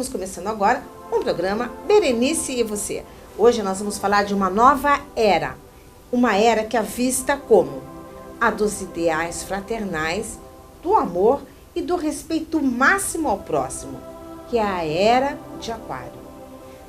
Estamos começando agora um programa Berenice e Você. Hoje nós vamos falar de uma nova era. Uma era que é vista como a dos ideais fraternais, do amor e do respeito máximo ao próximo, que é a Era de Aquário.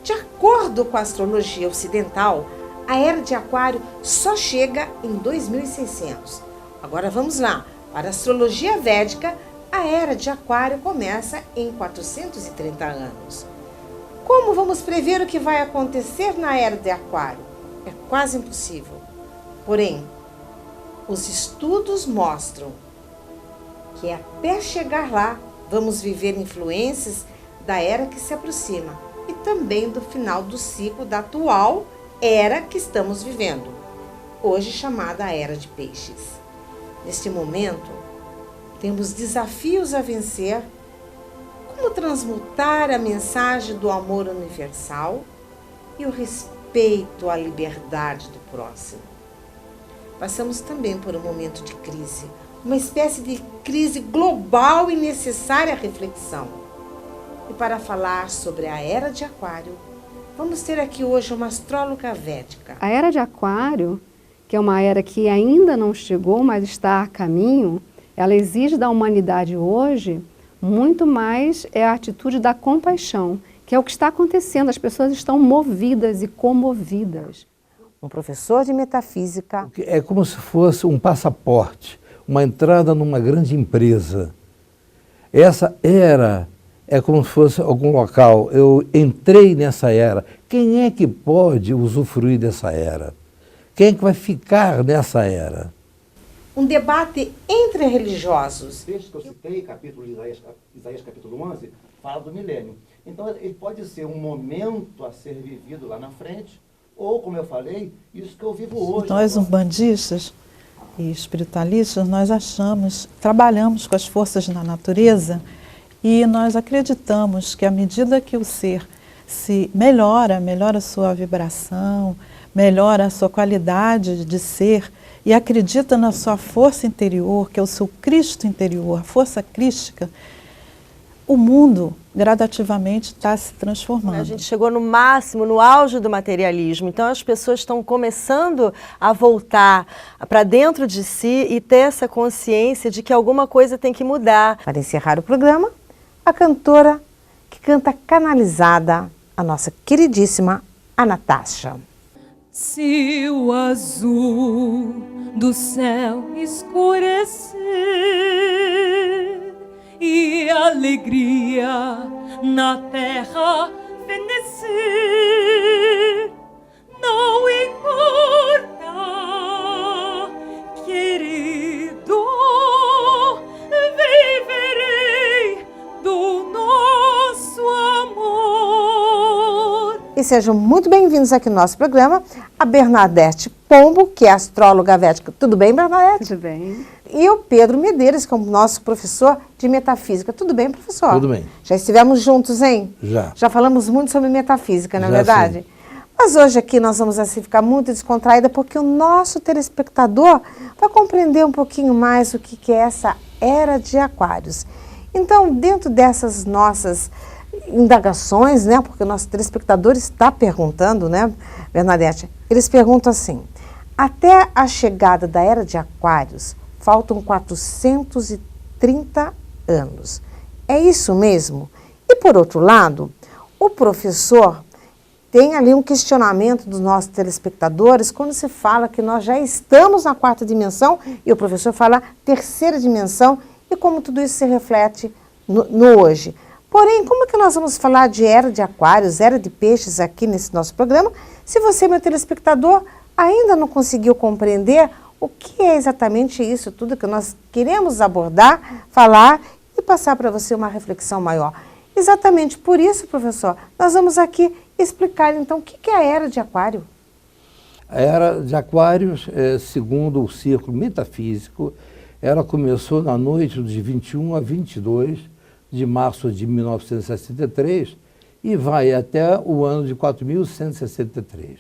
De acordo com a astrologia ocidental, a Era de Aquário só chega em 2600. Agora vamos lá, para a astrologia védica, a Era de Aquário começa em 430 anos. Como vamos prever o que vai acontecer na Era de Aquário? É quase impossível. Porém, os estudos mostram que até chegar lá, vamos viver influências da era que se aproxima e também do final do ciclo da atual era que estamos vivendo, hoje chamada Era de Peixes. Neste momento, temos desafios a vencer, como transmutar a mensagem do amor universal e o respeito à liberdade do próximo. Passamos também por um momento de crise, uma espécie de crise global e necessária reflexão. E para falar sobre a Era de Aquário, vamos ter aqui hoje uma astróloga védica. A Era de Aquário, que é uma era que ainda não chegou, mas está a caminho, ela exige da humanidade hoje muito mais a atitude da compaixão, que é o que está acontecendo. As pessoas estão movidas e comovidas. Um professor de metafísica. É como se fosse um passaporte, uma entrada numa grande empresa. Essa era é como se fosse algum local. Eu entrei nessa era. Quem é que pode usufruir dessa era? Quem é que vai ficar nessa era? Um debate entre religiosos. O texto que eu citei, capítulo de Isaías capítulo 11, fala do milênio. Então ele pode ser um momento a ser vivido lá na frente, ou, como eu falei, isso que eu vivo hoje. Nós, umbandistas e espiritualistas, nós trabalhamos com as forças da natureza e nós acreditamos que à medida que o ser se melhora a sua vibração, melhora a sua qualidade de ser e acredita na sua força interior, que é o seu Cristo interior, a força crística, o mundo gradativamente está se transformando. A gente chegou no máximo, no auge do materialismo, então as pessoas estão começando a voltar para dentro de si e ter essa consciência de que alguma coisa tem que mudar. Para encerrar o programa, a cantora que canta canalizada, a nossa queridíssima a Natasha. Se o azul do céu escurecer e a alegria na terra fenecer, não importa, querido, viverei do nosso amor. E sejam muito bem-vindos aqui no nosso programa, a Bernadette Pombo, que é astróloga védica. Tudo bem, Bernadette? Tudo bem. E o Pedro Medeiros, que é o nosso professor de metafísica. Tudo bem, professor? Tudo bem. Já estivemos juntos, hein? Já. Já falamos muito sobre metafísica, não é Já, verdade? sim. Mas hoje aqui nós vamos assim ficar muito descontraída, porque o nosso telespectador vai compreender um pouquinho mais o que é essa Era de Aquários. Então, dentro dessas nossas indagações, né, porque o nosso telespectador está perguntando, né, Bernadette, eles perguntam assim: até a chegada da Era de Aquários, faltam 430 anos. É isso mesmo? E por outro lado, o professor tem ali um questionamento dos nossos telespectadores quando se fala que nós já estamos na quarta dimensão e o professor fala terceira dimensão e como tudo isso se reflete no hoje. Porém, como é que nós vamos falar de Era de Aquários, Era de Peixes aqui nesse nosso programa, se você, meu telespectador, ainda não conseguiu compreender o que é exatamente isso tudo que nós queremos abordar, falar e passar para você uma reflexão maior. Exatamente por isso, professor, nós vamos aqui explicar então o que é a Era de Aquário. A Era de Aquários, segundo o círculo metafísico, ela começou na noite de 21 a 22 de março de 1963 e vai até o ano de 4163.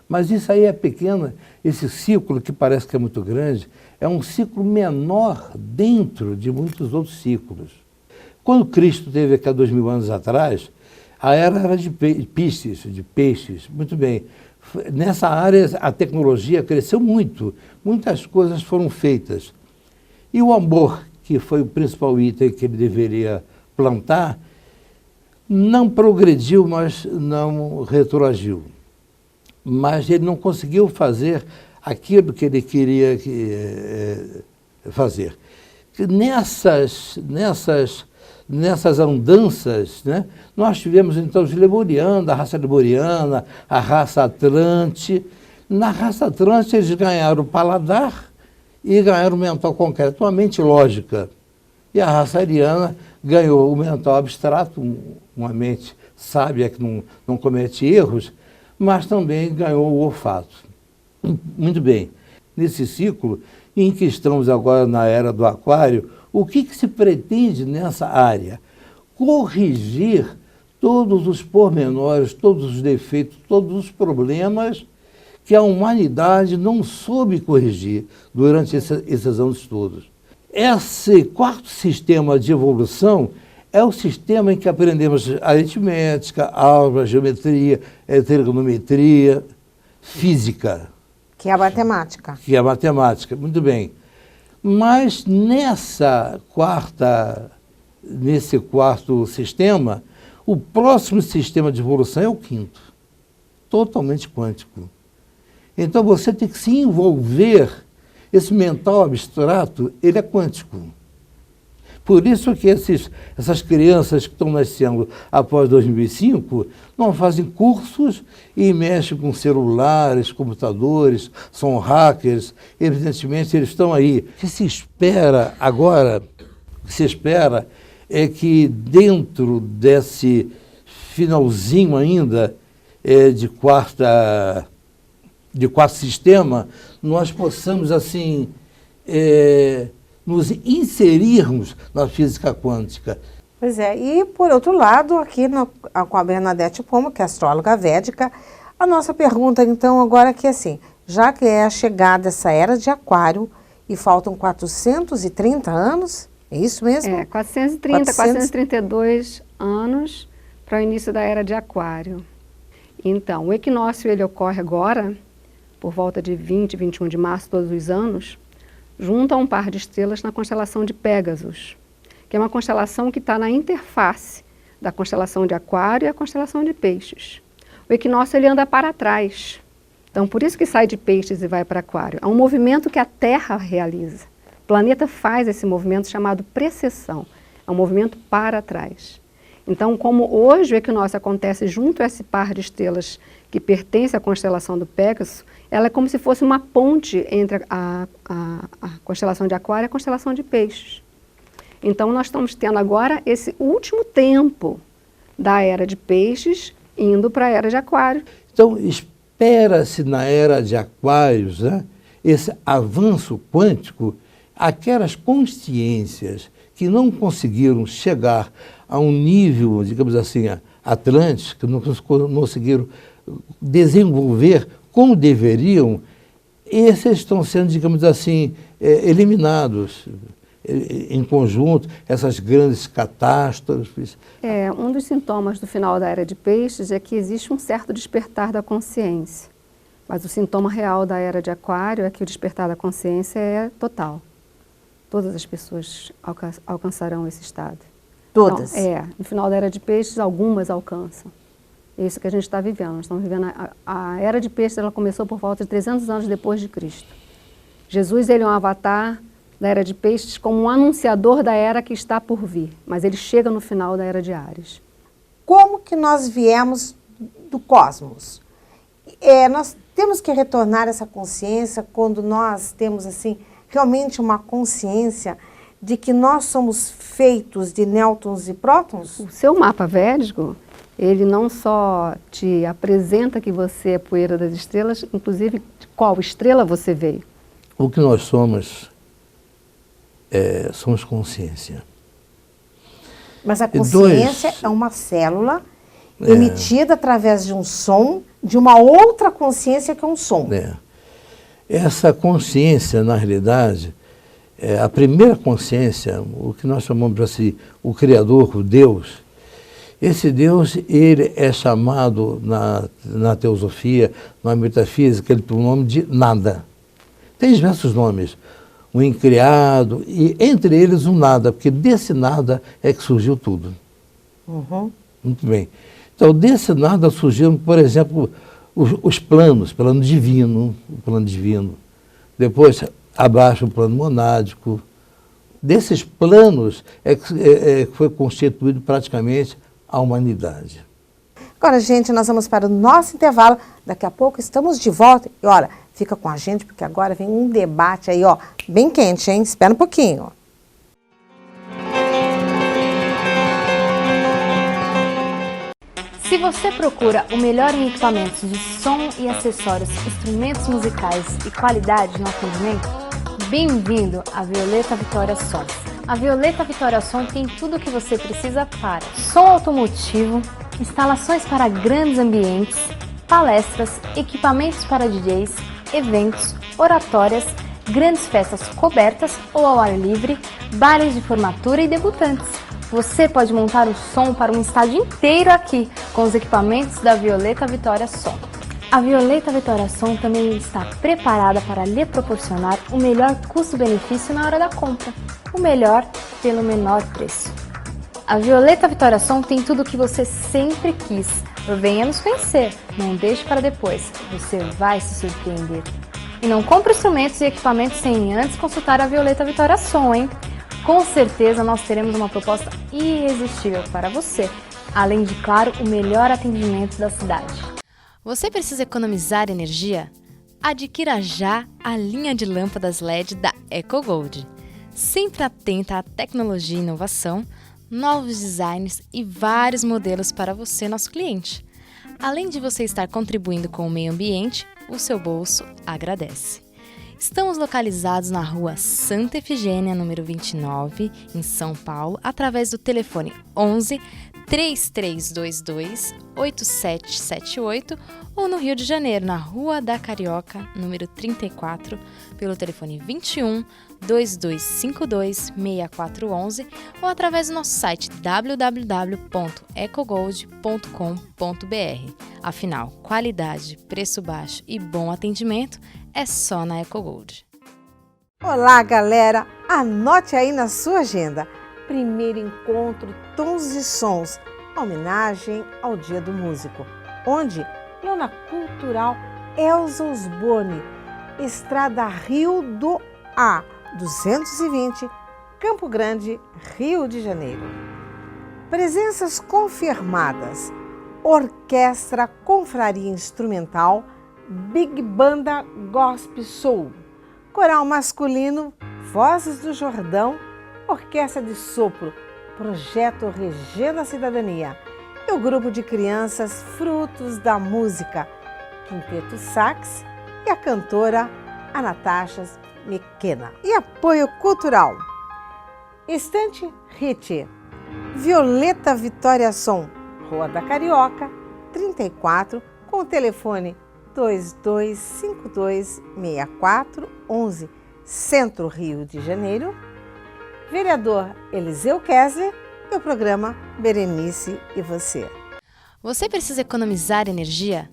Mas isso aí é pequeno, esse ciclo que parece que é muito grande, é um ciclo menor dentro de muitos outros ciclos. Quando Cristo esteve aqui há 2000 anos atrás, A era de peixes, muito bem. Nessa área a tecnologia cresceu muito, muitas coisas foram feitas. E o amor, que foi o principal item que ele deveria plantar, não progrediu, mas não retroagiu. Mas ele não conseguiu fazer aquilo que ele queria fazer. Nessas andanças, né, nós tivemos então os lemurianos, a raça lemuriana, a raça Atlante. Na raça Atlante eles ganharam o paladar e ganharam o mental concreto, uma mente lógica. E a raça ariana ganhou o mental abstrato, uma mente sábia que não comete erros, mas também ganhou o olfato. Muito bem. Nesse ciclo em que estamos agora na era do aquário, o que se pretende nessa área? Corrigir todos os pormenores, todos os defeitos, todos os problemas que a humanidade não soube corrigir durante esses anos todos. Esse quarto sistema de evolução é o sistema em que aprendemos aritmética, álgebra, geometria, trigonometria, física. Que é a matemática. Que é a matemática, muito bem. Mas nesse quarto sistema, o próximo sistema de evolução é o quinto, totalmente quântico. Então você tem que se envolver, esse mental abstrato, ele é quântico. Por isso que essas crianças que estão nascendo após 2005 não fazem cursos e mexem com celulares, computadores, são hackers, evidentemente eles estão aí. O que se espera agora, é que dentro desse finalzinho ainda de quarto sistema, nós possamos assim nos inserirmos na física quântica. Pois é, e por outro lado, aqui com a Bernadette Pomo, que é astróloga védica, a nossa pergunta então agora que assim, já que é a chegada dessa era de aquário e faltam 430 anos, é isso mesmo? 432 anos para o início da era de aquário. Então, o equinócio ele ocorre agora, por volta de 20, 21 de março todos os anos, junto a um par de estrelas na constelação de Pégasus, que é uma constelação que está na interface da constelação de Aquário e a constelação de Peixes. O equinócio ele anda para trás, então por isso que sai de Peixes e vai para Aquário. É um movimento que a Terra realiza. O planeta faz esse movimento chamado precessão, é um movimento para trás. Então, como hoje o equinócio acontece junto a esse par de estrelas que pertence à constelação do Pégaso, ela é como se fosse uma ponte entre a constelação de Aquário e a constelação de Peixes. Então, nós estamos tendo agora esse último tempo da era de Peixes indo para a era de Aquário. Então, espera-se na era de Aquários, né, esse avanço quântico, aquelas consciências que não conseguiram chegar a um nível, digamos assim, atlântico, que não conseguiram desenvolver como deveriam, esses estão sendo, digamos assim, eliminados em conjunto, essas grandes catástrofes. Um dos sintomas do final da era de Peixes é que existe um certo despertar da consciência, mas o sintoma real da era de Aquário é que o despertar da consciência é total. Todas as pessoas alcançarão esse estado. Todas? Então, no final da era de Peixes, algumas alcançam. É isso que a gente está vivendo. Nós estamos vivendo a era de Peixes, ela começou por volta de 300 anos depois de Cristo. Jesus, ele é um avatar da era de Peixes como um anunciador da era que está por vir, mas ele chega no final da era de Áries. Como que nós viemos do cosmos? Nós temos que retornar essa consciência quando nós temos assim realmente uma consciência de que nós somos feitos de nêutrons e prótons? O seu mapa védico, ele não só te apresenta que você é poeira das estrelas, inclusive de qual estrela você veio. O que nós somos consciência. Mas a consciência é uma célula emitida através de um som, de uma outra consciência que é um som. Essa consciência, na realidade, a primeira consciência, o que nós chamamos assim, o Criador, o Deus, Esse Deus, ele é chamado na teosofia, na metafísica, ele tem o nome de nada. Tem diversos nomes. O incriado, e entre eles o nada, porque desse nada é que surgiu tudo. Uhum. Muito bem. Então, desse nada surgiram, por exemplo, os planos, plano divino, o plano divino. Depois, abaixo, o plano monádico. Desses planos é que foi constituído praticamente a humanidade. Agora, gente, nós vamos para o nosso intervalo. Daqui a pouco estamos de volta. E olha, fica com a gente, porque agora vem um debate aí, ó, bem quente, hein? Espera um pouquinho. Se você procura o melhor em equipamentos de som e acessórios, instrumentos musicais e qualidade no atendimento, bem-vindo à Violeta Vitória Som. A Violeta Vitória Som tem tudo o que você precisa para som automotivo, instalações para grandes ambientes, palestras, equipamentos para DJs, eventos, oratórias, grandes festas cobertas ou ao ar livre, bailes de formatura e debutantes. Você pode montar o som para um estádio inteiro aqui, com os equipamentos da Violeta Vitória Som. A Violeta Vitória Som também está preparada para lhe proporcionar o melhor custo-benefício na hora da compra, o melhor pelo menor preço. A Violeta Vitória Som tem tudo o que você sempre quis. Venha nos conhecer, não deixe para depois, você vai se surpreender. E não compre instrumentos e equipamentos sem antes consultar a Violeta Vitória Som, hein? Com certeza nós teremos uma proposta irresistível para você, além de, claro, o melhor atendimento da cidade. Você precisa economizar energia? Adquira já a linha de lâmpadas LED da EcoGold. Sempre atenta à tecnologia e inovação, novos designs e vários modelos para você, nosso cliente. Além de você estar contribuindo com o meio ambiente, o seu bolso agradece. Estamos localizados na rua Santa Efigênia, número 29, em São Paulo, através do telefone 11 3322 8778 ou no Rio de Janeiro, na Rua da Carioca, número 34, pelo telefone 21 2252 6411 ou através do nosso site www.ecogold.com.br. Afinal, qualidade, preço baixo e bom atendimento é só na EcoGold. Olá, galera! Anote aí na sua agenda. Primeiro encontro Tons e Sons, homenagem ao Dia do Músico, onde Lona Cultural Elza Osborne, Estrada Rio do A, 220, Campo Grande, Rio de Janeiro. Presenças confirmadas: Orquestra Confraria Instrumental, Big Banda Gospel Soul, Coral Masculino, Vozes do Jordão, Orquestra de Sopro, Projeto Regendo a Cidadania e o grupo de crianças Frutos da Música, Quinteto Sax e a cantora Anastasia Mequena. E apoio cultural: Estante Hit, Violeta Vitória Som, Rua da Carioca, 34, com o telefone 2252-6411, Centro, Rio de Janeiro. Vereador Eliseu Kessler e o programa Berenice e Você. Você precisa economizar energia?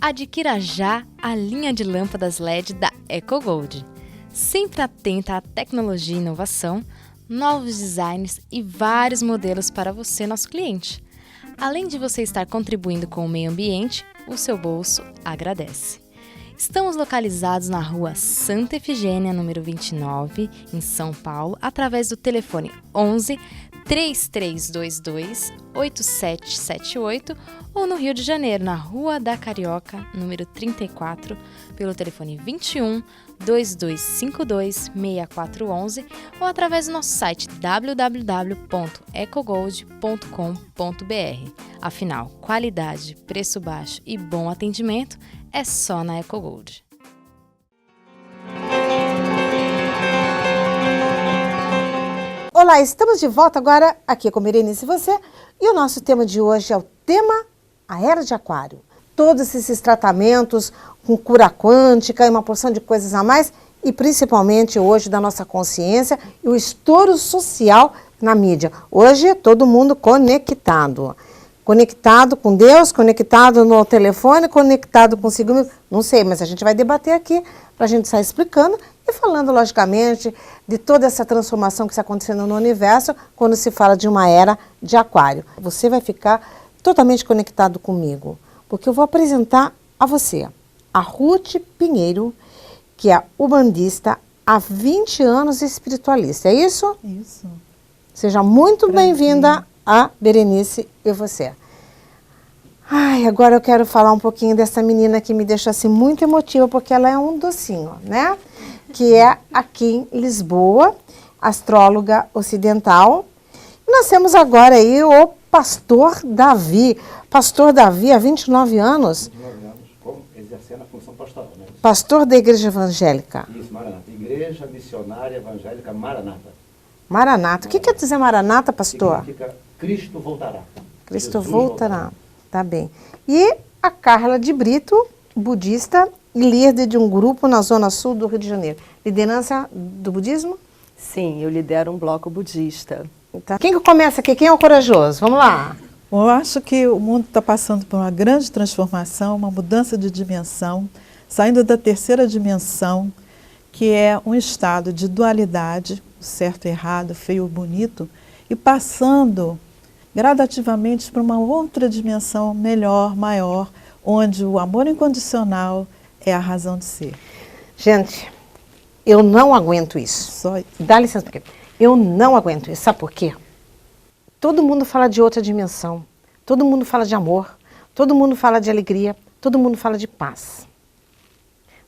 Adquira já a linha de lâmpadas LED da EcoGold. Sempre atenta à tecnologia e inovação, novos designs e vários modelos para você, nosso cliente. Além de você estar contribuindo com o meio ambiente, o seu bolso agradece. Estamos localizados na rua Santa Efigênia, número 29, em São Paulo, através do telefone 11 3322 8778 ou no Rio de Janeiro, na Rua da Carioca, número 34, pelo telefone 21 2252 6411 ou através do nosso site www.ecogold.com.br. Afinal, qualidade, preço baixo e bom atendimento é só na EcoGold. Olá, estamos de volta agora aqui com Berenice e Você, e o nosso tema de hoje é o tema A Era de Aquário. Todos esses tratamentos com cura quântica e uma porção de coisas a mais, e principalmente hoje da nossa consciência e o estouro social na mídia. Hoje é todo mundo conectado. Conectado com Deus, conectado no telefone, conectado consigo mesmo. Não sei, mas a gente vai debater aqui para a gente estar explicando e falando, logicamente, de toda essa transformação que está acontecendo no universo quando se fala de uma era de aquário. Você vai ficar totalmente conectado comigo, porque eu vou apresentar a você a Ruth Pinheiro, que é umbandista há 20 anos e espiritualista, é isso? Isso. Seja muito bem-vinda a Berenice e você. Ai, agora eu quero falar um pouquinho dessa menina que me deixa assim muito emotiva, porque ela é um docinho, né? Que é aqui em Lisboa, astróloga ocidental. E nós temos agora aí o pastor Davi. Pastor Davi, há 29 anos. 29 anos, exercendo a função pastoral, né? Pastor da Igreja Evangélica. Isso, Maranata. Igreja Missionária Evangélica Maranata. Maranata. O que quer dizer Maranata, pastor? Significa Cristo voltará. Cristo Jesus voltará. Tá bem. E a Carla de Brito, budista e líder de um grupo na zona sul do Rio de Janeiro. Liderança do budismo? Sim, eu lidero um bloco budista. Tá. Quem que começa aqui? Quem é o corajoso? Vamos lá. Bom, eu acho que o mundo está passando por uma grande transformação, uma mudança de dimensão, saindo da terceira dimensão, que é um estado de dualidade, certo e errado, feio e bonito, e passando gradativamente para uma outra dimensão melhor, maior, onde o amor incondicional é a razão de ser. Gente, eu não aguento isso. Só isso. Dá licença, porque eu não aguento isso. Sabe por quê? Todo mundo fala de outra dimensão. Todo mundo fala de amor. Todo mundo fala de alegria. Todo mundo fala de paz.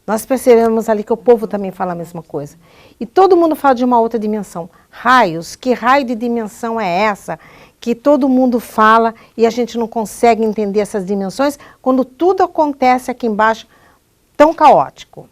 Nós percebemos ali que o povo também fala a mesma coisa. E todo mundo fala de uma outra dimensão. Raios, que raio de dimensão é essa? Que todo mundo fala e a gente não consegue entender essas dimensões quando tudo acontece aqui embaixo tão caótico.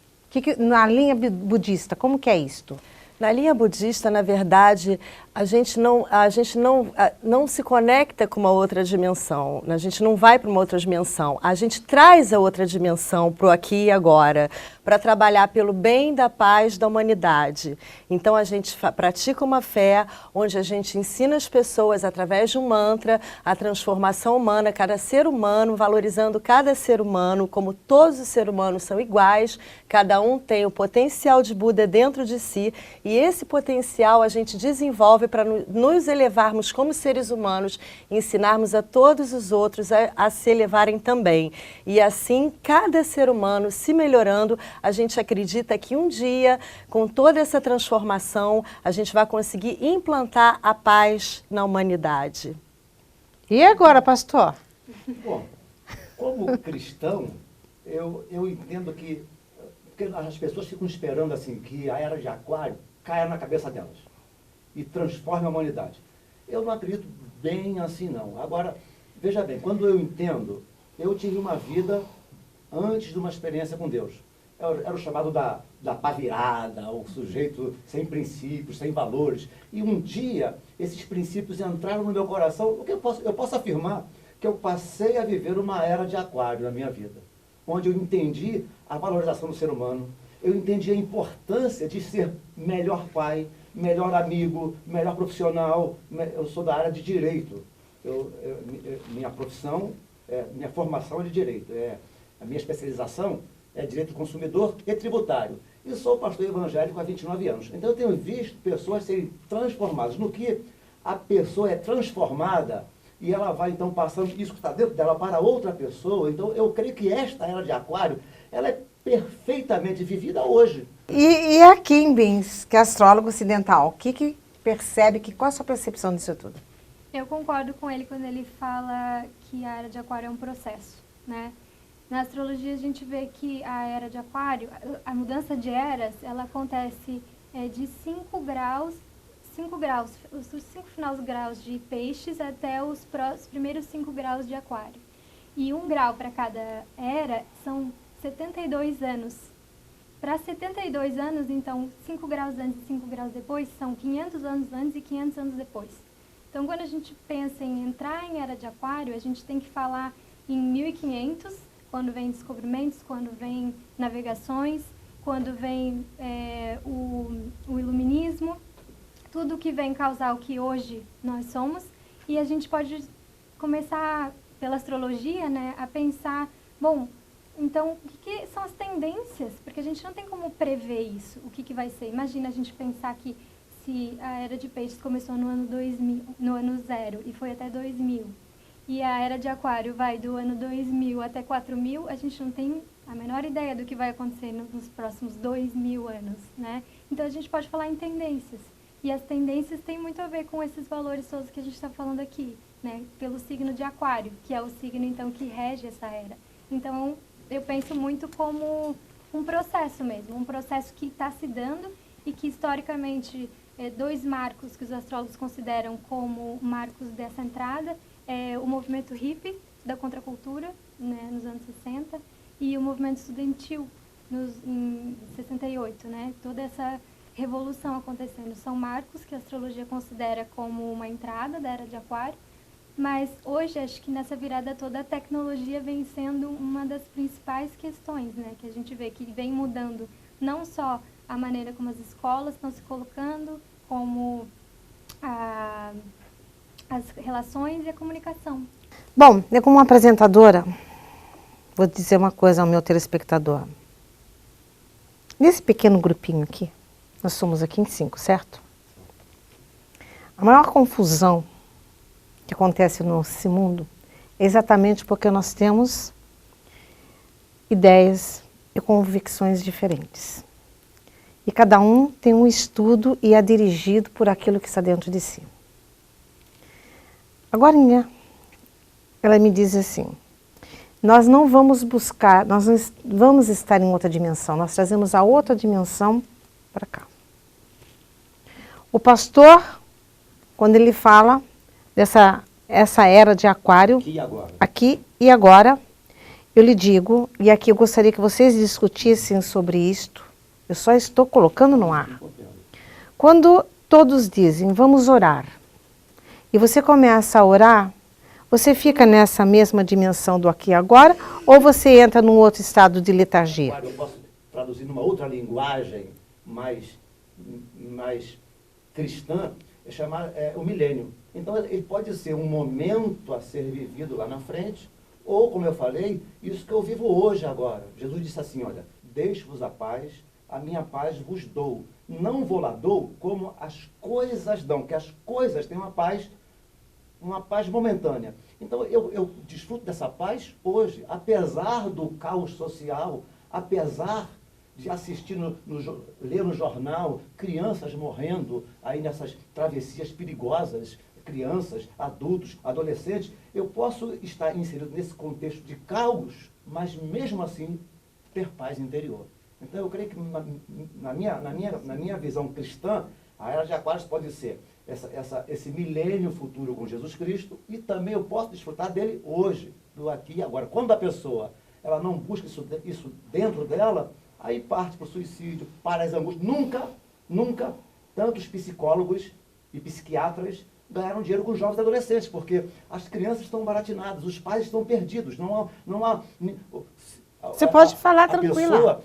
Na linha budista, como que é isto? Na linha budista, na verdade, a gente não se conecta com uma outra dimensão, a gente não vai para uma outra dimensão, a gente traz a outra dimensão para o aqui e agora, para trabalhar pelo bem da paz da humanidade. Então a gente pratica uma fé onde a gente ensina as pessoas, através de um mantra, a transformação humana, cada ser humano, valorizando cada ser humano, como todos os seres humanos são iguais, cada um tem o potencial de Buda dentro de si, e esse potencial a gente desenvolve para nos elevarmos como seres humanos, ensinarmos a todos os outros a se elevarem também. E assim, cada ser humano se melhorando, a gente acredita que um dia, com toda essa transformação, a gente vai conseguir implantar a paz na humanidade. E agora, pastor? Bom, como cristão, eu entendo que porque as pessoas ficam esperando assim que a era de Aquário caia na cabeça delas e transforme a humanidade. Eu não acredito bem assim, não. Agora, veja bem, quando eu entendo, eu tive uma vida antes de uma experiência com Deus. Era o chamado da pá virada, o sujeito sem princípios, sem valores. E um dia, esses princípios entraram no meu coração. O que eu posso afirmar que eu passei a viver uma era de Aquário na minha vida, onde eu entendi a valorização do ser humano, eu entendi a importância de ser melhor pai, melhor amigo, melhor profissional. Eu sou da área de direito. Minha profissão, minha formação é de direito. A minha especialização é direito do consumidor e tributário. E sou pastor evangélico há 29 anos. Então eu tenho visto pessoas serem transformadas. No que a pessoa é transformada e ela vai então passando isso que está dentro dela para outra pessoa. Então eu creio que esta era de Aquário, ela é perfeitamente vivida hoje. E a Kim Bins, que é astrólogo ocidental, o que percebe, qual a sua percepção disso tudo? Eu concordo com ele quando ele fala que a era de Aquário é um processo, né? Na astrologia a gente vê que a era de Aquário, a mudança de eras, ela acontece de 5 graus, os 5 finais graus de peixes até os primeiros 5 graus de Aquário. E 1 grau para cada era são 72 anos. Para 72 anos, então, 5 graus antes e 5 graus depois, são 500 anos antes e 500 anos depois. Então, quando a gente pensa em entrar em era de Aquário, a gente tem que falar em 1500, quando vem descobrimentos, quando vem navegações, quando vem o iluminismo, tudo que vem causar o que hoje nós somos, e a gente pode começar pela astrologia, né, a pensar, bom, então, o que são as tendências? Porque a gente não tem como prever isso, o que vai ser. Imagina a gente pensar que se a Era de Peixes começou no ano 2000, no ano 0 e foi até 2000, e a Era de Aquário vai do ano 2000 até 4000, a gente não tem a menor ideia do que vai acontecer nos próximos 2000 anos, né? Então, a gente pode falar em tendências. E as tendências têm muito a ver com esses valores todos que a gente está falando aqui, né? Pelo signo de Aquário, que é o signo, então, que rege essa era. Então, eu penso muito como um processo mesmo, um processo que está se dando e que, historicamente, dois marcos que os astrólogos consideram como marcos dessa entrada é o movimento hippie da contracultura, né, nos anos 60, e o movimento estudantil em 68, né? Toda essa revolução acontecendo. São marcos que a astrologia considera como uma entrada da Era de Aquário, mas hoje acho que nessa virada toda a tecnologia vem sendo uma das principais questões, né? Que a gente vê que vem mudando não só a maneira como as escolas estão se colocando, como as relações e a comunicação. Bom, eu como apresentadora, vou dizer uma coisa ao meu telespectador. Nesse pequeno grupinho aqui, nós somos aqui em 5, certo? A maior confusão que acontece no nosso mundo é exatamente porque nós temos ideias e convicções diferentes. E cada um tem um estudo e é dirigido por aquilo que está dentro de si. Agora, ela me diz assim, nós não vamos buscar, nós não vamos estar em outra dimensão, nós trazemos a outra dimensão para cá. O pastor, quando ele fala essa era de Aquário, aqui e agora, eu lhe digo, e aqui eu gostaria que vocês discutissem sobre isto, eu só estou colocando no ar. Quando todos dizem, vamos orar, e você começa a orar, você fica nessa mesma dimensão do aqui e agora, ou você entra num outro estado de letargia? Eu posso traduzir numa outra linguagem mais cristã, é chamar o milênio. Então, ele pode ser um momento a ser vivido lá na frente, ou, como eu falei, isso que eu vivo hoje, agora. Jesus disse assim, olha, deixo-vos a minha paz vos dou. Não vou lá dou como as coisas dão, que as coisas têm uma paz momentânea. Então, eu desfruto dessa paz hoje, apesar do caos social, apesar de assistir, ler no jornal, crianças morrendo aí nessas travessias perigosas, crianças, adultos, adolescentes, eu posso estar inserido nesse contexto de caos, mas mesmo assim ter paz interior. Então eu creio que na minha visão cristã, a Era de Aquário pode ser esse milênio futuro com Jesus Cristo, e também eu posso desfrutar dele hoje, do aqui e agora. Quando a pessoa ela não busca isso dentro dela, aí parte para o suicídio, para as angústias. Nunca tantos psicólogos e psiquiatras ganharam dinheiro com jovens e adolescentes, porque as crianças estão baratinadas, os pais estão perdidos, não há Você pode falar tranquila. Pessoa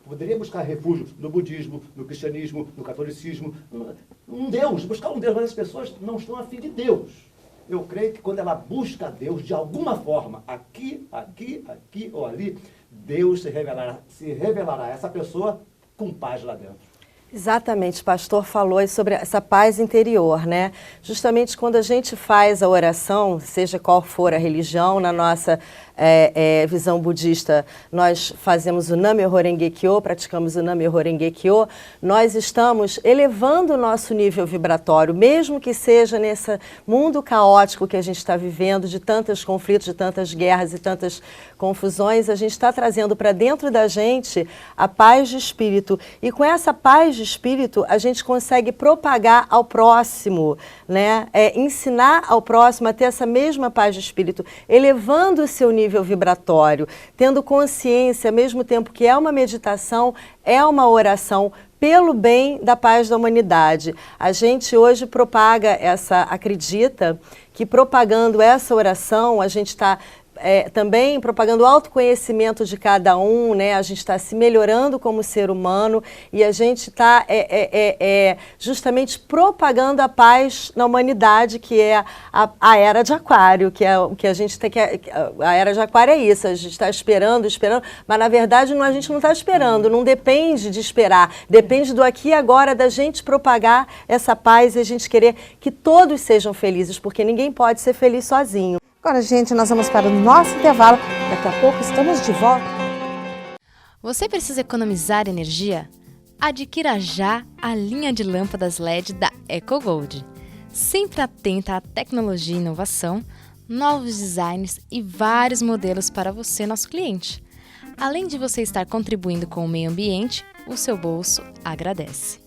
poderia buscar refúgio no budismo, no cristianismo, no catolicismo, buscar um Deus, mas as pessoas não estão a fim de Deus. Eu creio que quando ela busca Deus, de alguma forma, aqui ou ali, Deus se revelará a essa pessoa com paz lá dentro. Exatamente, o pastor falou sobre essa paz interior, né? Justamente quando a gente faz a oração, seja qual for a religião, na nossa visão budista, nós fazemos o Nam-myoho Renge Kyo, praticamos o Nam-myoho Renge Kyo, nós estamos elevando o nosso nível vibratório, mesmo que seja nesse mundo caótico que a gente está vivendo, de tantos conflitos, de tantas guerras e tantas confusões, a gente está trazendo para dentro da gente a paz de espírito, e com essa paz de espírito a gente consegue propagar ao próximo, né? Ensinar ao próximo a ter essa mesma paz de espírito, elevando o seu nível vibratório, tendo consciência, ao mesmo tempo que é uma meditação, é uma oração pelo bem da paz da humanidade. A gente hoje acredita que propagando essa oração, a gente está também propagando o autoconhecimento de cada um, né? A gente está se melhorando como ser humano e a gente está justamente propagando a paz na humanidade, que é a Era de Aquário, que é o que a gente tem. A Era de Aquário é isso, a gente está esperando, mas na verdade a gente não está esperando, não depende de esperar, depende do aqui e agora, da gente propagar essa paz e a gente querer que todos sejam felizes, porque ninguém pode ser feliz sozinho. Agora, gente, nós vamos para o nosso intervalo. Daqui a pouco estamos de volta. Você precisa economizar energia? Adquira já a linha de lâmpadas LED da EcoGold. Sempre atenta à tecnologia e inovação, novos designs e vários modelos para você, nosso cliente. Além de você estar contribuindo com o meio ambiente, o seu bolso agradece.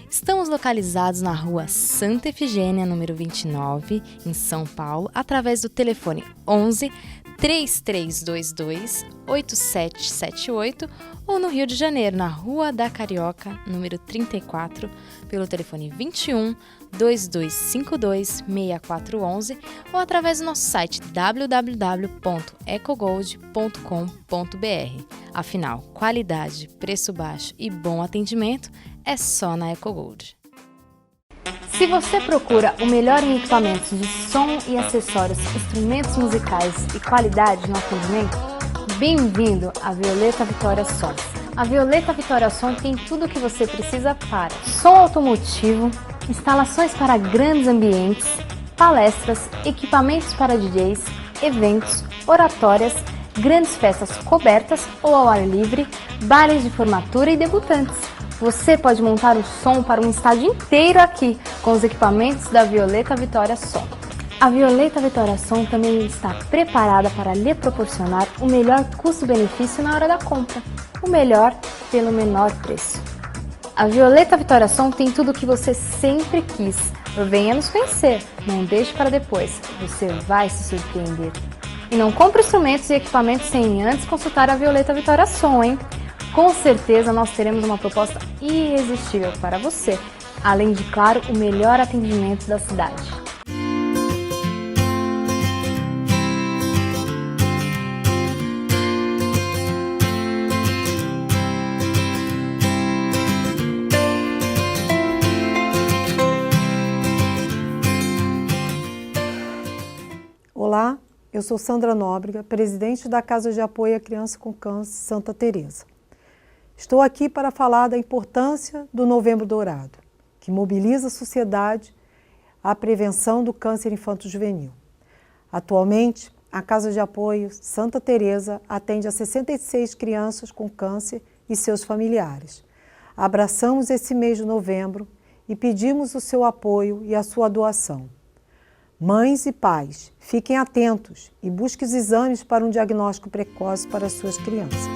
Estamos localizados na rua Santa Efigênia, número 29, em São Paulo, através do telefone 11 3322 8778 ou no Rio de Janeiro, na Rua da Carioca, número 34, pelo telefone 21 2252 6411 ou através do nosso site www.ecogold.com.br. Afinal, qualidade, preço baixo e bom atendimento é só na EcoGold. Se você procura o melhor em equipamentos de som e acessórios, instrumentos musicais e qualidade no atendimento, bem-vindo à Violeta Vitória Som. A Violeta Vitória Som tem tudo o que você precisa para som automotivo, instalações para grandes ambientes, palestras, equipamentos para DJs, eventos, oratórias, grandes festas cobertas ou ao ar livre, bailes de formatura e debutantes. Você pode montar o som para um estádio inteiro aqui, com os equipamentos da Violeta Vitória Som. A Violeta Vitória Som também está preparada para lhe proporcionar o melhor custo-benefício na hora da compra. O melhor pelo menor preço. A Violeta Vitória Som tem tudo o que você sempre quis. Venha nos conhecer, não deixe para depois, você vai se surpreender. E não compre instrumentos e equipamentos sem antes consultar a Violeta Vitória Som, hein? Com certeza nós teremos uma proposta irresistível para você, além de, claro, o melhor atendimento da cidade. Olá, eu sou Sandra Nóbrega, presidente da Casa de Apoio à Criança com Câncer Santa Teresa. Estou aqui para falar da importância do Novembro Dourado, que mobiliza a sociedade à prevenção do câncer infanto-juvenil. Atualmente, a Casa de Apoio Santa Teresa atende a 66 crianças com câncer e seus familiares. Abraçamos esse mês de novembro e pedimos o seu apoio e a sua doação. Mães e pais, fiquem atentos e busquem os exames para um diagnóstico precoce para suas crianças.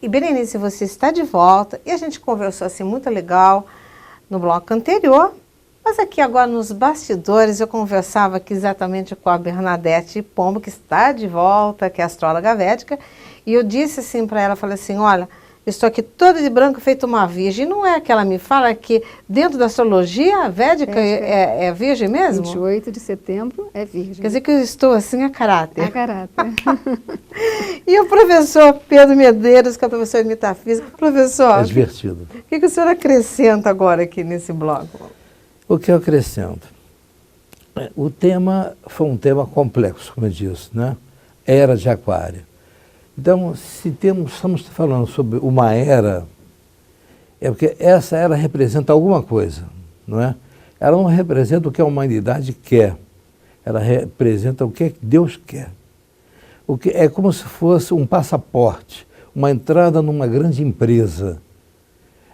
E Berenice, você está de volta e a gente conversou assim muito legal no bloco anterior, mas aqui agora nos bastidores eu conversava aqui exatamente com a Bernadette Pombo, que está de volta, que é astróloga védica, e eu disse assim para ela, falei assim, olha, eu estou aqui toda de branco feito uma virgem, não é que ela me fala que dentro da astrologia a védica é virgem mesmo? 28 de setembro é virgem. Quer dizer que eu estou assim a caráter. A caráter. E o professor Pedro Medeiros, que é professor de metafísica, professor, É divertido. o que o senhor acrescenta agora aqui nesse bloco? O que eu acrescento? O tema foi um tema complexo, como eu disse, né? Era de Aquário. Então, se estamos falando sobre uma era, é porque essa era representa alguma coisa, não é? Ela não representa o que a humanidade quer, ela representa o que Deus quer. O que é como se fosse um passaporte, uma entrada numa grande empresa.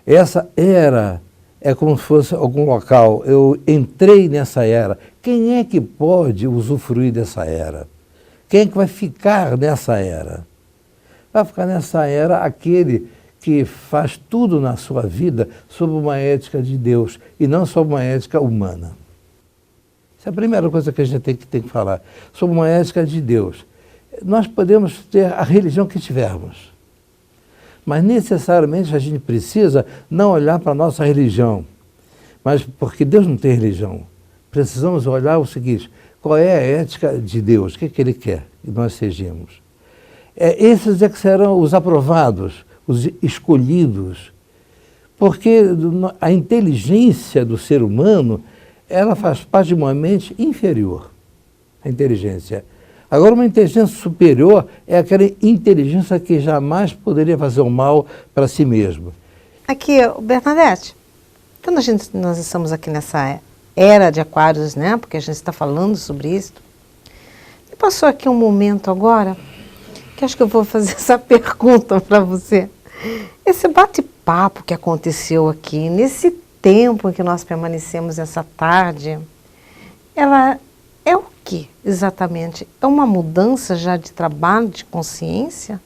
Essa era é como se fosse algum local. Eu entrei nessa era. Quem é que pode usufruir dessa era? Quem é que vai ficar nessa era? Vai ficar nessa era aquele que faz tudo na sua vida sob uma ética de Deus e não sob uma ética humana. Essa é a primeira coisa que a gente tem que falar. Sobre uma ética de Deus. Nós podemos ter a religião que tivermos, mas necessariamente a gente precisa não olhar para a nossa religião, mas porque Deus não tem religião. Precisamos olhar o seguinte, qual é a ética de Deus, o que Ele quer que nós sejamos. Esses é que serão os aprovados, os escolhidos, porque a inteligência do ser humano, ela faz parte de uma mente inferior, a inteligência. Agora, uma inteligência superior é aquela inteligência que jamais poderia fazer o mal para si mesmo. Aqui, Bernadette, quando nós estamos aqui nessa era de Aquários, né? Porque a gente está falando sobre isso. E passou aqui um momento agora que acho que eu vou fazer essa pergunta para você. Esse bate-papo que aconteceu aqui, nesse tempo em que nós permanecemos essa tarde, ela é o que exatamente? É uma mudança já de trabalho, de consciência?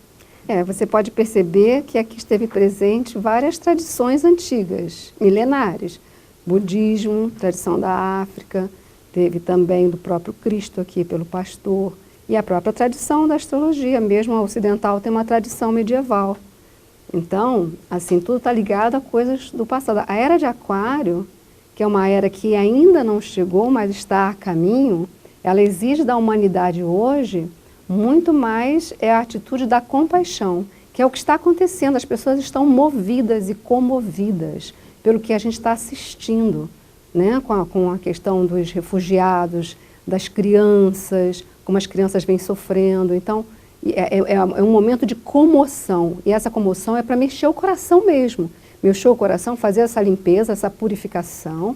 Você pode perceber que aqui esteve presente várias tradições antigas, milenares. Budismo, tradição da África, teve também do próprio Cristo aqui pelo pastor, e a própria tradição da astrologia, mesmo a ocidental tem uma tradição medieval. Então, assim, tudo está ligado a coisas do passado. A era de Aquário, que é uma era que ainda não chegou, mas está a caminho, ela exige da humanidade hoje muito mais a atitude da compaixão, que é o que está acontecendo. As pessoas estão movidas e comovidas pelo que a gente está assistindo, né? Com a questão dos refugiados, das crianças, como as crianças vêm sofrendo. Então, é um momento de comoção, e essa comoção é para mexer o coração mesmo. Mexer o coração, fazer essa limpeza, essa purificação,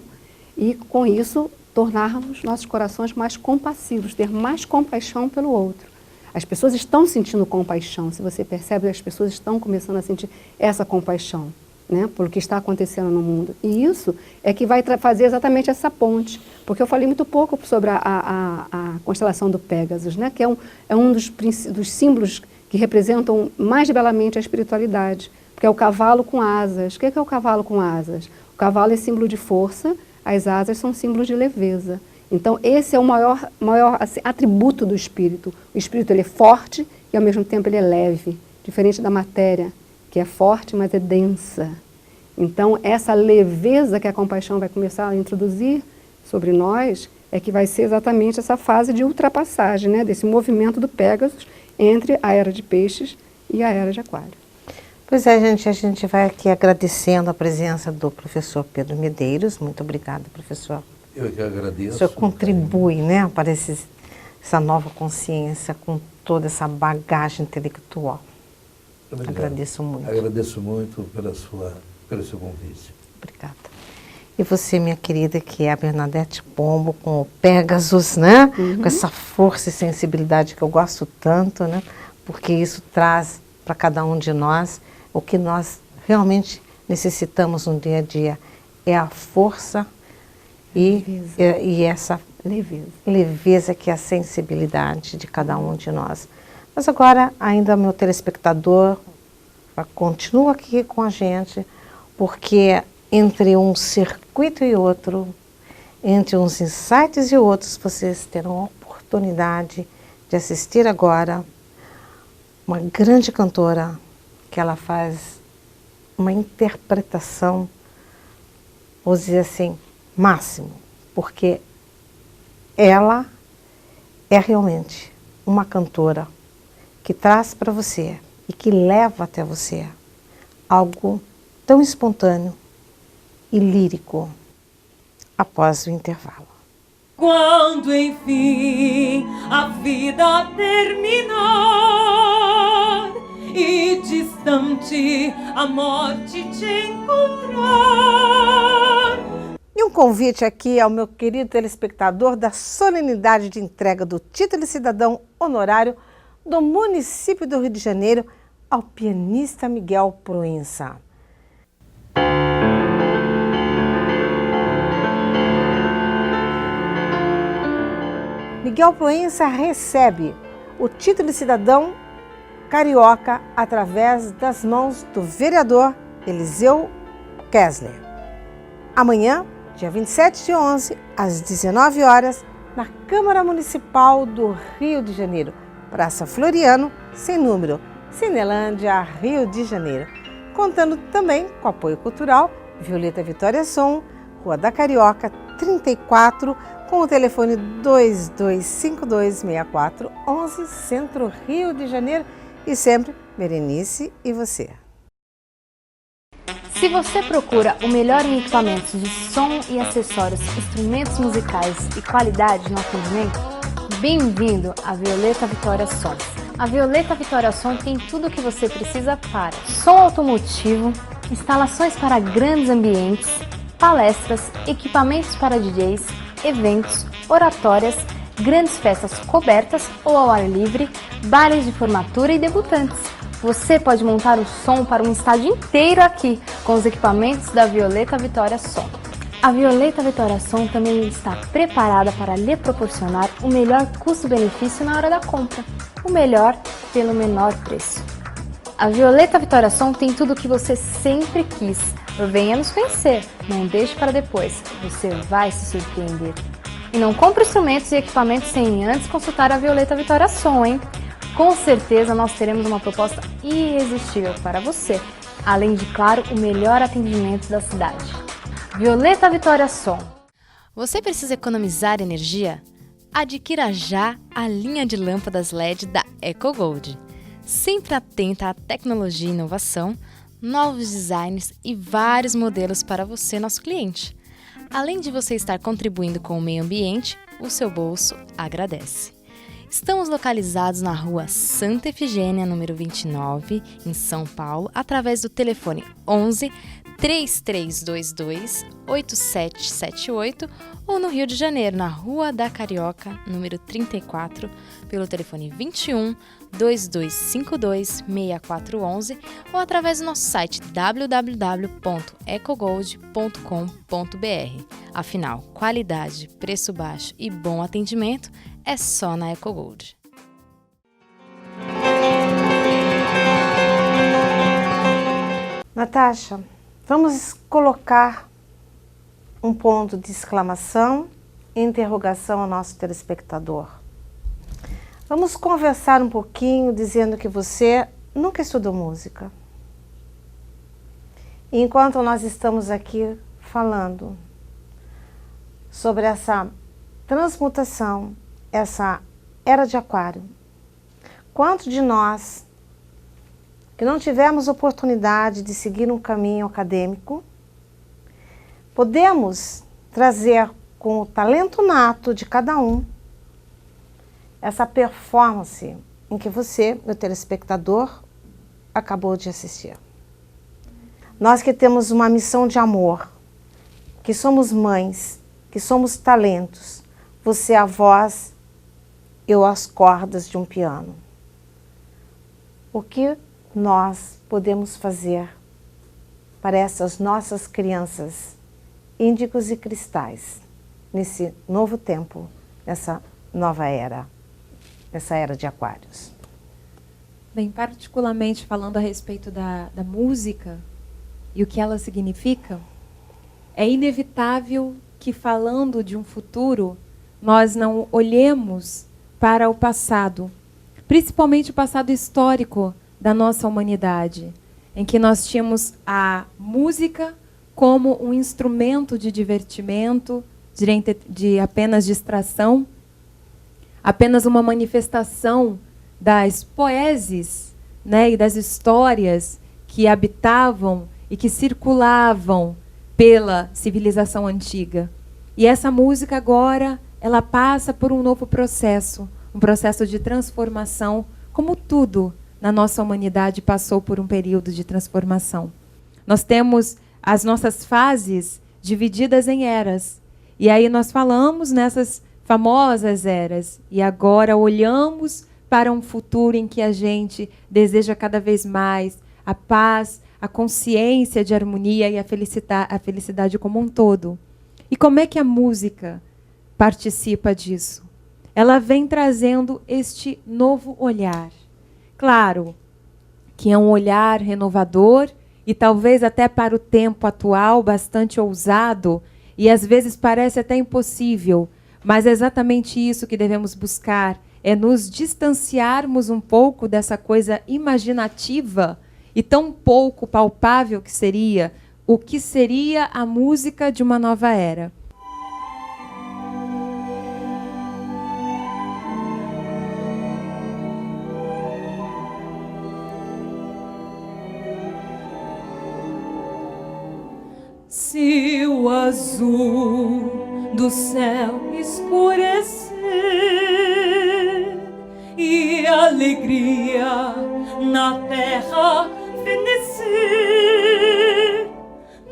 e com isso tornarmos nossos corações mais compassivos, ter mais compaixão pelo outro. As pessoas estão sentindo compaixão, se você percebe, as pessoas estão começando a sentir essa compaixão, né, por o que está acontecendo no mundo. E isso é que vai fazer exatamente essa ponte, porque eu falei muito pouco sobre a constelação do Pégasus, né, que é um dos símbolos que representam mais belamente a espiritualidade, porque é o cavalo com asas. O que é o cavalo com asas? O cavalo é símbolo de força, as asas são símbolos de leveza. Então, esse é o maior assim, atributo do espírito. O espírito ele é forte e, ao mesmo tempo, ele é leve, diferente da matéria, que é forte, mas é densa. Então, essa leveza que a compaixão vai começar a introduzir sobre nós é que vai ser exatamente essa fase de ultrapassagem, né, desse movimento do Pégasus entre a era de Peixes e a era de Aquário. Pois é, gente, a gente vai aqui agradecendo a presença do professor Pedro Medeiros. Muito obrigada, professor. Eu que agradeço. O senhor contribui, né, para essa nova consciência com toda essa bagagem intelectual. Obrigado. Agradeço muito. Agradeço muito pelo seu convite. Obrigada. E você, minha querida, que é a Bernadette Pombo, com o Pégasus, né? Uhum. Com essa força e sensibilidade que eu gosto tanto, né? Porque isso traz para cada um de nós o que nós realmente necessitamos no dia a dia. É a força e essa leveza que é a sensibilidade de cada um de nós. Mas agora, ainda meu telespectador continua aqui com a gente, porque entre um circuito e outro, entre uns insights e outros, vocês terão a oportunidade de assistir agora uma grande cantora que ela faz uma interpretação, vou dizer assim, máximo, porque ela é realmente uma cantora que traz para você e que leva até você algo tão espontâneo e lírico após o intervalo. Quando enfim a vida terminar e distante a morte te encontrar. E um convite aqui ao meu querido telespectador da solenidade de entrega do título de cidadão honorário do município do Rio de Janeiro ao pianista Miguel Proença. Miguel Proença recebe o título de cidadão carioca através das mãos do vereador Eliseu Kessler. Amanhã, dia 27/11, às 19 horas, na Câmara Municipal do Rio de Janeiro, Praça Floriano, sem número, Cinelândia, Rio de Janeiro. Contando também com apoio cultural Violeta Vitória Som, Rua da Carioca, 34, com o telefone 22526411, Centro, Rio de Janeiro, e sempre Berenice e você. Se você procura o melhor em equipamentos de som e acessórios, instrumentos musicais e qualidade no atendimento, bem-vindo à Violeta Vitória Som. A Violeta Vitória Som tem tudo o que você precisa para som automotivo, instalações para grandes ambientes, palestras, equipamentos para DJs, eventos, oratórias, grandes festas cobertas ou ao ar livre, bailes de formatura e debutantes. Você pode montar o som para um estádio inteiro aqui, com os equipamentos da Violeta Vitória Som. A Violeta Vitória Som também está preparada para lhe proporcionar o melhor custo-benefício na hora da compra, o melhor pelo menor preço. A Violeta Vitória Som tem tudo o que você sempre quis. Venha nos conhecer, não deixe para depois, você vai se surpreender. E não compre instrumentos e equipamentos sem antes consultar a Violeta Vitória Som, hein? Com certeza nós teremos uma proposta irresistível para você, além de, claro, o melhor atendimento da cidade. Violeta Vitória Som. Você precisa economizar energia? Adquira já a linha de lâmpadas LED da EcoGold. Sempre atenta à tecnologia e inovação, novos designs e vários modelos para você, nosso cliente. Além de você estar contribuindo com o meio ambiente, o seu bolso agradece. Estamos localizados na rua Santa Efigênia, número 29, em São Paulo, através do telefone 11 3322 8778 ou no Rio de Janeiro, na Rua da Carioca, número 34, pelo telefone 21 2252 6411 ou através do nosso site www.ecogold.com.br. Afinal, qualidade, preço baixo e bom atendimento é só na EcoGold. Natasha, vamos colocar um ponto de exclamação e interrogação ao nosso telespectador. Vamos conversar um pouquinho dizendo que você nunca estudou música. E enquanto nós estamos aqui falando sobre essa transmutação, essa era de Aquário, quantos de nós que não tivemos oportunidade de seguir um caminho acadêmico, podemos trazer com o talento nato de cada um essa performance em que você, meu telespectador, acabou de assistir. Nós que temos uma missão de amor, que somos mães, que somos talentos, você é a voz, eu as cordas de um piano. O que nós podemos fazer para essas nossas crianças índigos e cristais nesse novo tempo, nessa nova era, nessa era de Aquários? Bem, particularmente falando a respeito da música e o que ela significa, é inevitável que, falando de um futuro, nós não olhemos para o passado, principalmente o passado histórico da nossa humanidade, em que nós tínhamos a música como um instrumento de divertimento, de apenas distração, apenas uma manifestação das poesias, né, e das histórias que habitavam e que circulavam pela civilização antiga. E essa música agora, ela passa por um novo processo, um processo de transformação, como tudo na nossa humanidade passou por um período de transformação. Nós temos as nossas fases divididas em eras. E aí nós falamos nessas famosas eras. E agora olhamos para um futuro em que a gente deseja cada vez mais a paz, a consciência de harmonia e a felicidade como um todo. E como é que a música participa disso? Ela vem trazendo este novo olhar. Claro que é um olhar renovador e talvez até para o tempo atual bastante ousado e às vezes parece até impossível, Mas é exatamente isso que devemos buscar, é nos distanciarmos um pouco dessa coisa imaginativa e tão pouco palpável que seria o que seria a música de uma nova era. Se o azul do céu escurecer e a alegria na terra fenecer,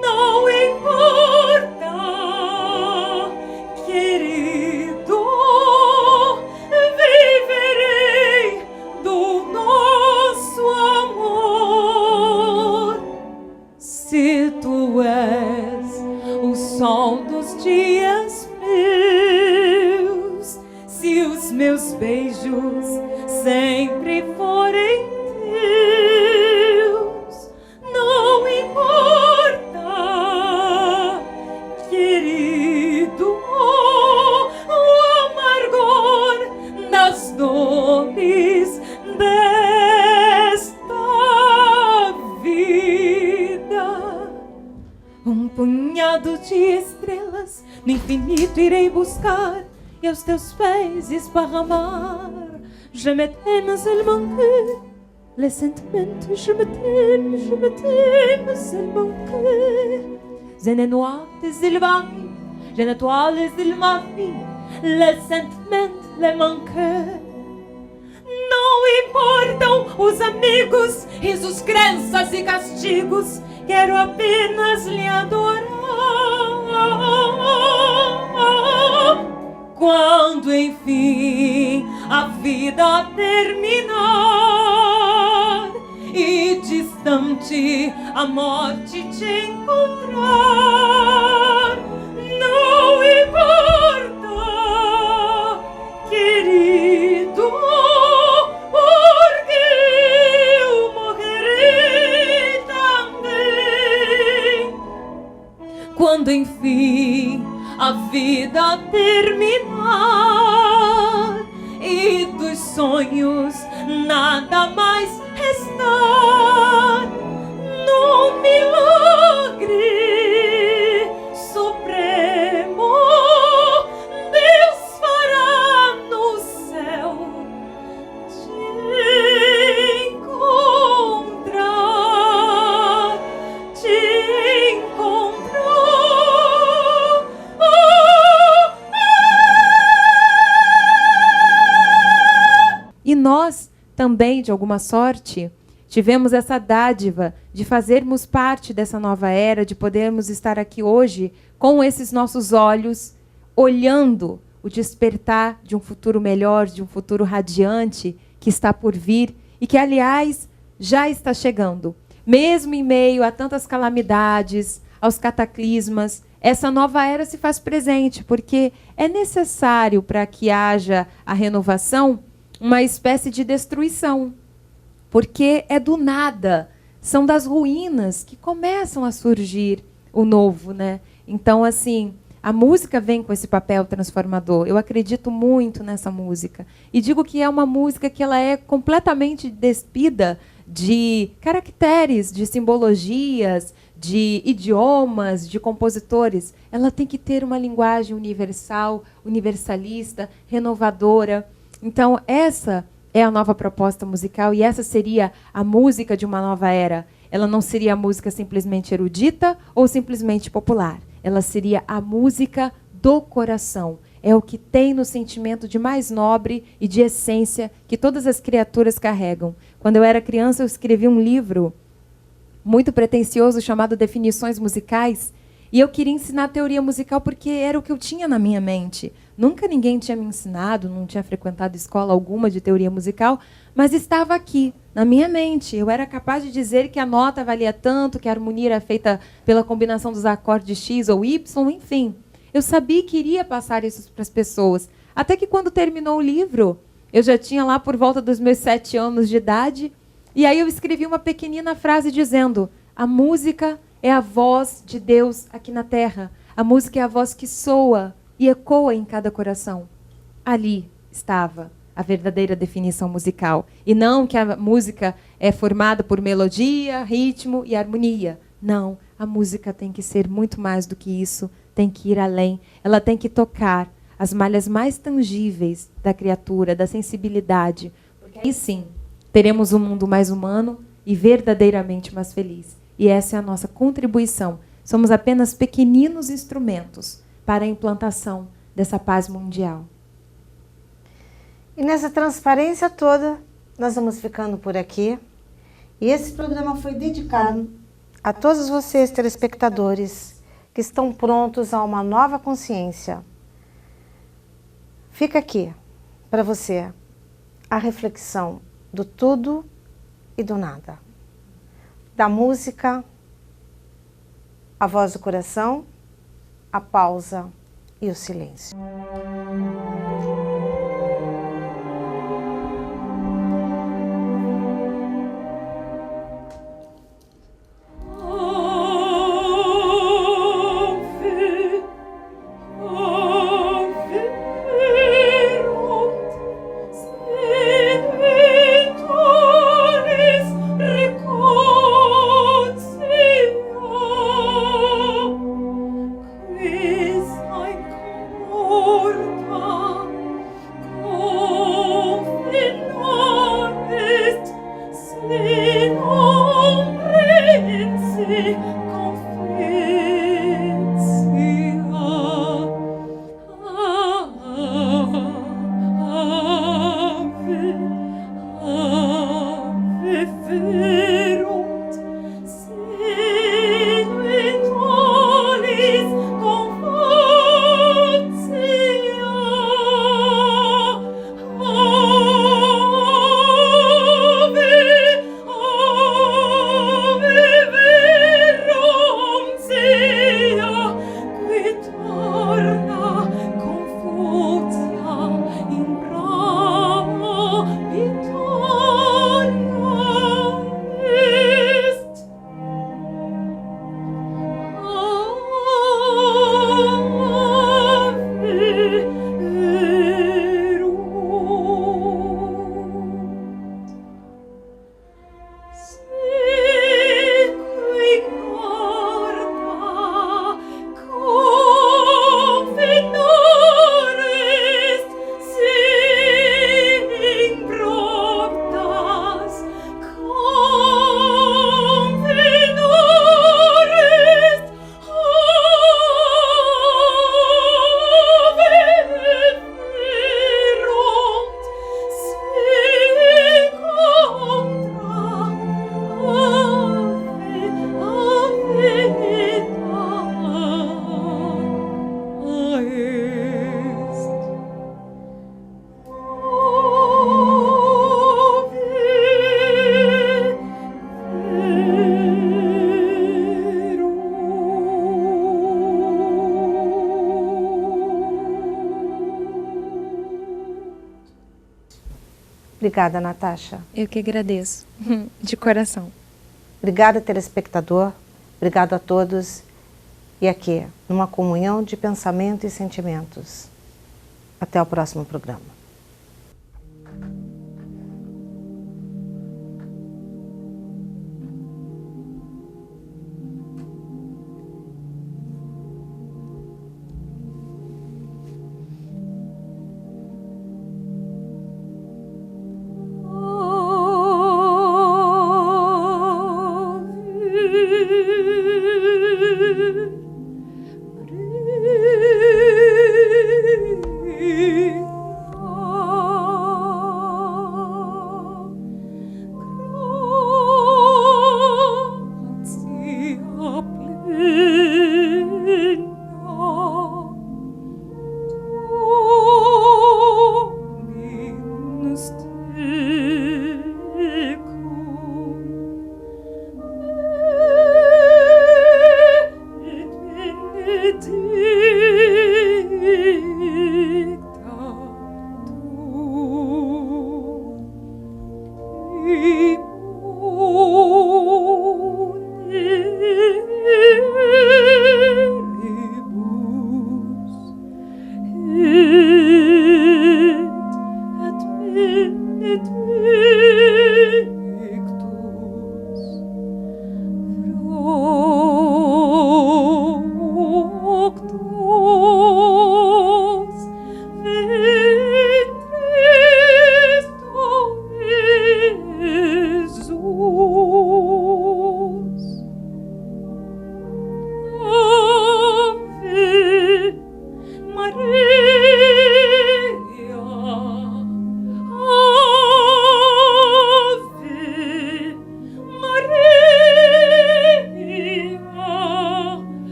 não importa, querido, viverei do nosso amor. Se tu és o sol dos dias meus, se os meus beijos sempre forem teus, não importa, querido, o amargor das dores desta vida. Um punhado de estrelas no infinito irei buscar e aos teus pés esparramar. Je me t'aime seulement que les sentiments, je me t'aime seulement que je ne noie il va, je ne toile il ma vie, les sentiments, les manquer. Não importam os amigos, risos, crenças e castigos, quero apenas lhe adorar. Quando enfim a vida terminar e distante a morte te encontrar, não importa, querido, porque eu morrerei também. Quando enfim a vida terminar e dos sonhos nada mais restar, num milagre supremo Deus fará no céu te encontrar, te encontrar. E nós também, de alguma sorte, tivemos essa dádiva de fazermos parte dessa nova era, de podermos estar aqui hoje com esses nossos olhos, olhando o despertar de um futuro melhor, de um futuro radiante que está por vir e que, aliás, já está chegando. Mesmo em meio a tantas calamidades, aos cataclismas, essa nova era se faz presente, porque é necessário, para que haja a renovação, uma espécie de destruição, porque é do nada, são das ruínas que começam a surgir o novo, né? Então, assim, a música vem com esse papel transformador. Eu acredito muito nessa música e digo que é uma música que ela é completamente despida de caracteres, de simbologias, de idiomas, de compositores. Ela tem que ter uma linguagem universal, universalista, renovadora. Então, essa é a nova proposta musical e essa seria a música de uma nova era. Ela não seria a música simplesmente erudita ou simplesmente popular. Ela seria a música do coração. É o que tem no sentimento de mais nobre e de essência que todas as criaturas carregam. Quando eu era criança, eu escrevi um livro muito pretensioso chamado Definições Musicais, e eu queria ensinar teoria musical porque era o que eu tinha na minha mente. Nunca ninguém tinha me ensinado, não tinha frequentado escola alguma de teoria musical, mas estava aqui, na minha mente. Eu era capaz de dizer que a nota valia tanto, que a harmonia era feita pela combinação dos acordes X ou Y, enfim. Eu sabia que iria passar isso para as pessoas. Até que quando terminou o livro, eu já tinha lá por volta dos meus 7 anos de idade, e aí eu escrevi uma pequenina frase dizendo: a música é a voz de Deus aqui na Terra. A música é a voz que soa e ecoa em cada coração. Ali estava a verdadeira definição musical. E não que a música é formada por melodia, ritmo e harmonia. Não, a música tem que ser muito mais do que isso, tem que ir além. Ela tem que tocar as malhas mais tangíveis da criatura, da sensibilidade. Porque aí sim, teremos um mundo mais humano e verdadeiramente mais feliz. E essa é a nossa contribuição. Somos apenas pequeninos instrumentos para a implantação dessa paz mundial. E nessa transparência toda, nós vamos ficando por aqui. E esse programa foi dedicado a todos vocês, telespectadores, que estão prontos a uma nova consciência. Fica aqui, para você, a reflexão do tudo e do nada. Da música, a voz do coração, a pausa e o silêncio. Obrigada, Natasha. Eu que agradeço, de coração. Obrigada, telespectador. Obrigado a todos. E aqui, numa comunhão de pensamento e sentimentos. Até o próximo programa.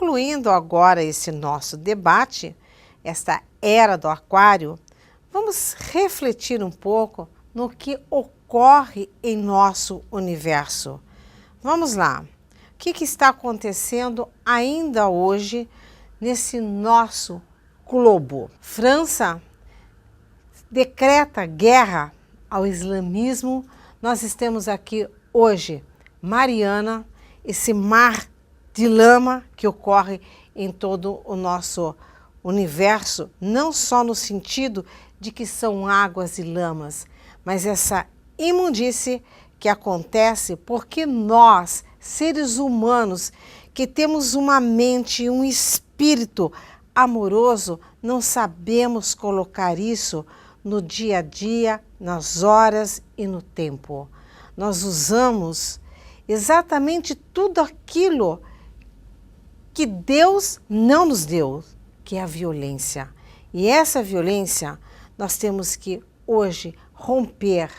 Concluindo agora esse nosso debate, esta era do Aquário, vamos refletir um pouco no que ocorre em nosso universo. Vamos lá. O que está acontecendo ainda hoje nesse nosso globo? França decreta guerra ao islamismo. Nós temos aqui hoje Mariana, esse mar de lama que ocorre em todo o nosso universo, não só no sentido de que são águas e lamas, mas essa imundície que acontece porque nós, seres humanos, que temos uma mente e um espírito amoroso, não sabemos colocar isso no dia a dia, nas horas e no tempo. Nós usamos exatamente tudo aquilo que Deus não nos deu, que é a violência. E essa violência nós temos que hoje romper,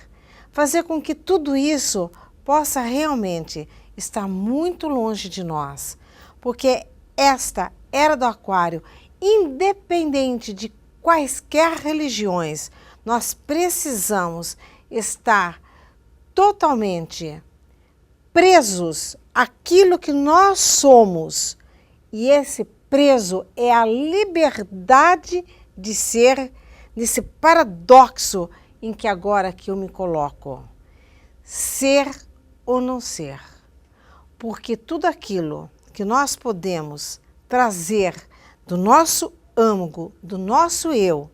fazer com que tudo isso possa realmente estar muito longe de nós, porque esta era do Aquário, independente de quaisquer religiões, nós precisamos estar totalmente presos àquilo que nós somos. E esse preso é a liberdade de ser, nesse paradoxo em que agora que eu me coloco. Ser ou não ser. Porque tudo aquilo que nós podemos trazer do nosso âmago, do nosso eu,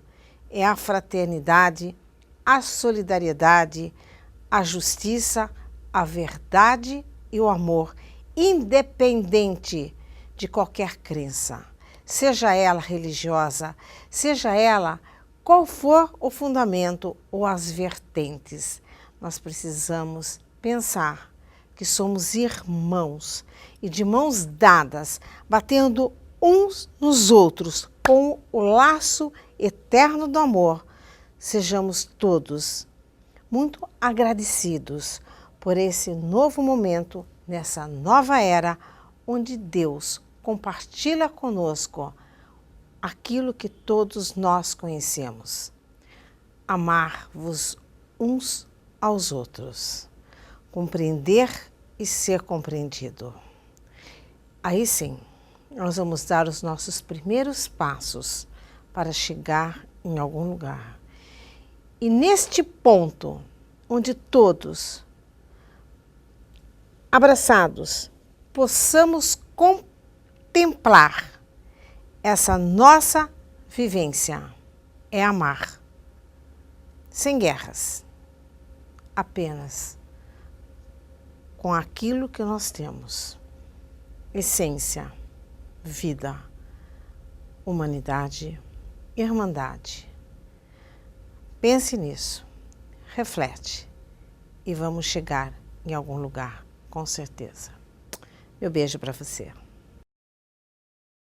é a fraternidade, a solidariedade, a justiça, a verdade e o amor, independente de qualquer crença, seja ela religiosa, seja ela qual for o fundamento ou as vertentes. Nós precisamos pensar que somos irmãos e de mãos dadas, batendo uns nos outros com o laço eterno do amor, sejamos todos muito agradecidos por esse novo momento, nessa nova era, onde Deus compartilha conosco aquilo que todos nós conhecemos. Amar-vos uns aos outros. Compreender e ser compreendido. Aí sim, nós vamos dar os nossos primeiros passos para chegar em algum lugar. E neste ponto, onde todos, abraçados, possamos contemplar essa nossa vivência, é amar. Sem guerras, apenas com aquilo que nós temos. Essência, vida, humanidade, irmandade. Pense nisso, reflete e vamos chegar em algum lugar, com certeza. Meu beijo para você.